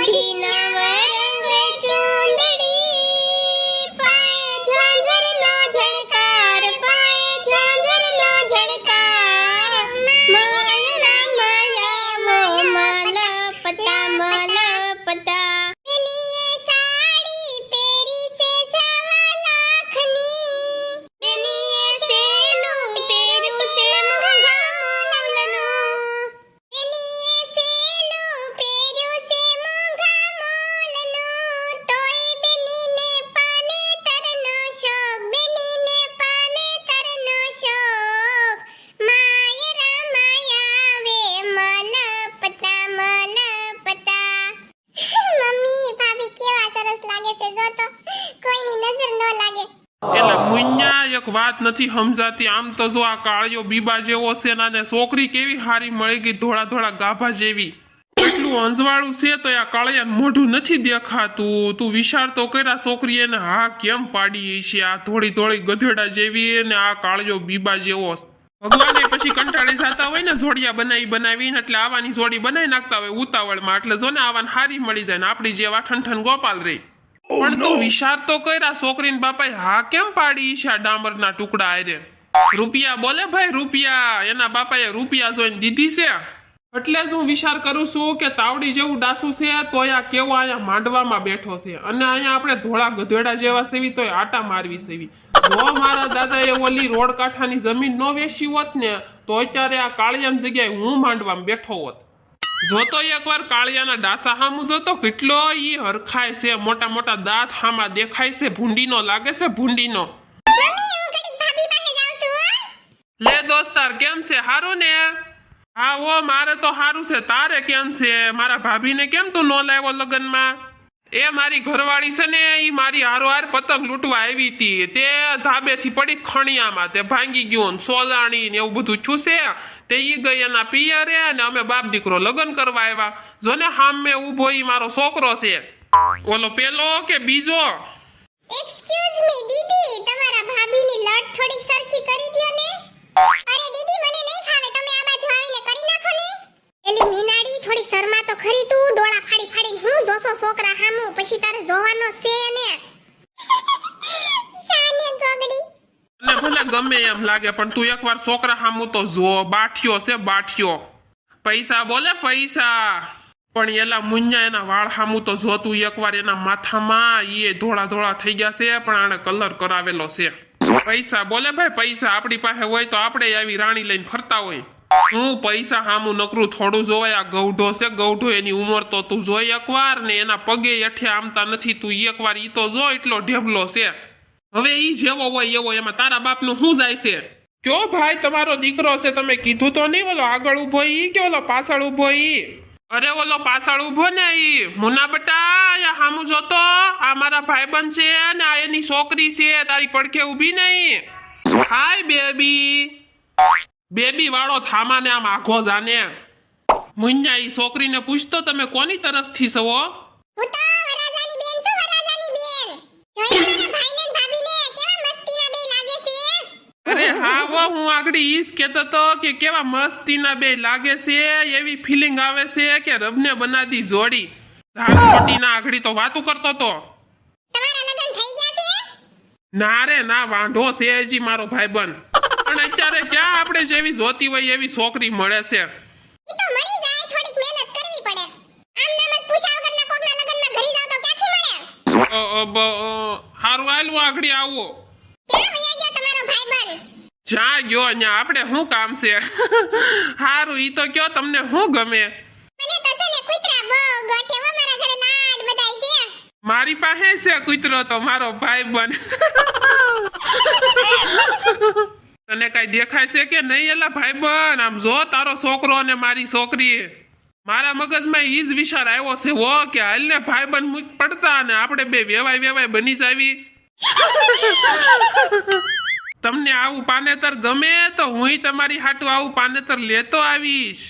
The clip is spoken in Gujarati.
ઓઢી નવરંગ ચૂંદડી, પાયે ઝાંઝરનો ઝણકાર, પાયે ઝાંઝરનો ઝણકાર, માયા મલપતા મલપતા, બેનીએ સાડી પહેરી છે સવા લાખની, બેનીએ સેલું પહેર્યું છે મોંઘા મોલનું, બેનીએ સેલું પહેર્યું છે મોંઘા મોલનું, તોય બેનીને પાનેતરનો શોખ, બેનીને પાનેતરનો શોખ, માયરા માયાવે મલપતા મલપતા. મમ્મી ભાભી કેવા સરસ લાગે છે, જો તો કોઈની નજર ન લાગે. એટલે મુન્યા એક વાત નથી સમજાતી. આમ તો જો આ કાળિયો બીબા જેવો છે ને છોકરી કેવી હારી મળી ગઈ, ધોળા ધોળા ગાભા જેવી. એટલું અંજવાળું છે તો આ કાળિયા મોઢું નથી દેખાતું. તું વિચાર તો કર્યા છોકરી એને હા કેમ પાડી છે, આ થોડી થોડી ગધેડા જેવી ને આ કાળિયો બીબા જેવો. ભગવાને પછી કંટાળી જતા હોય ને જોડિયા બનાવીને, એટલે આવાની જોડી બનાવી નાખતા હોય ઉતાવળમાં, એટલે જો ને આવાને હારી મળી જાય ને આપડી જેવા ઠનઠન ગોપાલ રહી. પણ તું વિચાર તો કર્યા છોકરીને બાપાએ હા કેમ પાડી છે આ ડામરના ટુકડા આરે. રૂપિયા બોલે ભાઈ રૂપિયા, એના બાપાએ રૂપિયા જોઈને દીધી છે. એટલે જ હું વિચાર કરું છું કે તાવડી જેવું ડાસું છે તોય આ કેવો અહીંયા માંડવામાં બેઠો છે, અને અહીંયા આપણે ધોળા ગધેડા જેવા સેવી તોય આટા મારવી સેવી. જો મારા દાદાએ ઓલી રોડ કાંઠાની જમીન ન વેચી હોત ને તો અત્યારે આ કાળિયાની જગ્યાએ હું માંડવામાં બેઠો હોત. જોતો એકવાર કાળિયાના ડાસા હામું જોતો કેટલો ઈ હરખાય છે, મોટા મોટા દાંત હામાં દેખાય છે, ભૂંડીનો લાગે છે ભૂંડીનો. મમ્મી હું ઘડીક ભાભી પાસે જાઉં છું હો. લે દોસ્તાર કેમ છે, હારું ને? હા ઓ મારે તો હારું છે, તારે કેમ છે? મારા ભાભીને કેમ તું ન લાવ્યો લગ્નમાં? એ મારી ઘરવાળી છે ને ઈ મારી હારોહાર પતંગ લૂંટવા આવી હતી, તે ધાબેથી પડી ખણિયામાં, તે ભાંગી ગયું ને સોલાણી ને એવું બધું થયું છે. તે ઈ ગઈ એના પિયરે ને અમે બાપ દીકરો લગ્ન કરવા આવ્યા. જો ને હામે ઊભો ઈ મારો છોકરો છે. ઓલો પેલો કે બીજો? એક્સક્યુઝ મી દીદી, તમારા ભાભીની લટ થોડીક સરખી કરી દ્યો ને. અરે દીદી મને નહીં ફાવે, તમે આ બાજુ આવીને કરી નાખો ને. એલી મીનાડી થોડી શરમા તો ખરી, તું ડોળા ફાડી ફાડીને હું જોસો છોકરા હામું, પછી તારે જોવાનો છે ને. સાને ગોગડી. અને ભલે ગમે એમ લાગે પણ તું એકવાર છોકરા હામું તો જો, બાઠિયો છે બાઠિયો. પૈસા બોલે પૈસા, પણ એલા મુન્યા એના વાળ હામું તો જો તું એકવાર, એના માથામાં ઈ ધોળા ધોળા થઈ ગયા છે પણ આને કલર કરાવેલો છે. પૈસા બોલે ભાઈ પૈસા, આપણી પાસે હોય તો આપણે આવી રાણી લઈને ફરતા હોય. હું પૈસા હામું નકરું થોડું જોવાય. આ ગૌઢો છે ગૌઢો, એની ઉંમર તો તું જોઈ એકવાર ને, એના પગે હેઠે આમતા નથી તું એકવાર, ઈ તો જો એટલો ઢેબલો છે. હવે ઈ જેવો હોય એવો, એમાં તારા બાપનું શું જાય છે? કયો ભાઈ તમારો દીકરો છે, તમે કીધું તો નહીં? ઓલો આગળ ઉભો ઈ કે ઓલો પાછળ ઉભો ઈ? અરે ઓલો પાછળ ઉભો ને ઈ. મુના બટા આ હામું જોતો, આ મારા ભાઈબંધ છે ને આ એની છોકરી છે, તારી પડખે ઊભી નહીં. હાય બેબી. બેબી વાળો થામા ને આમ આઘો જાને. મુન્યા ઈ છોકરીને પૂછતો તમે કોની તરફથી છો? હું તો વરાજાની બેન છું, વરાજાની બેન. જોયા મારા ભાઈને ને ભાભીને કેવા મસ્તીના બે લાગે છે. અરે હા વો, હું આગળ ઈસ કેતો તો કે કેવા મસ્તીના બે લાગે છે, એવી ફીલિંગ આવે છે કે રબને બનાદી જોડી. ઝાડપટીના આગળ તો વાતું કરતો તો. તમારા લગ્ન થઈ ગયા છે? ના રે ના, વાંઢો છે હજી મારો ભાઈબંધ. પણ અત્યારે ક્યાં આપણે જેવી જોતી હોય એવી છોકરી મળે છે. ઈ તો મળી જાય, થોડીક મહેનત કરવી પડે. આમ નામ જ પૂછા વગરના કોકના લગ્નમાં ઘરી જાવ તો ક્યાંથી મળે? હારું હાલું આગળ આવો. ક્યાં વયા ગયો તમારો ભાઈબંધ? જ્યાં ગયો અહીંયા, આપણે શું કામ છે? હારું ઈ તો કયો તમને શું ગમે? મને તો છે ને કૂતરા બહુ ગોઠે હો, મારા ઘરે લાડ બધાય છે. મારી પાસે છે કૂતરો તો મારો ભાઈબંધ. તને કઈ દેખાય છે કે નહીં એલા ભાઈબંધ? આમ જો તારો છોકરો અને મારી છોકરી, મારા મગજમાં ઈ જ વિચાર આવ્યો છે હો કે હાલ ને ભાઈબંધ મુક પડતા અને આપણે બે વેવાય બની જાવી. તમને આવું પાનેતર ગમે તો હું તમારી હાટુ આવું પાનેતર લેતો આવીશ.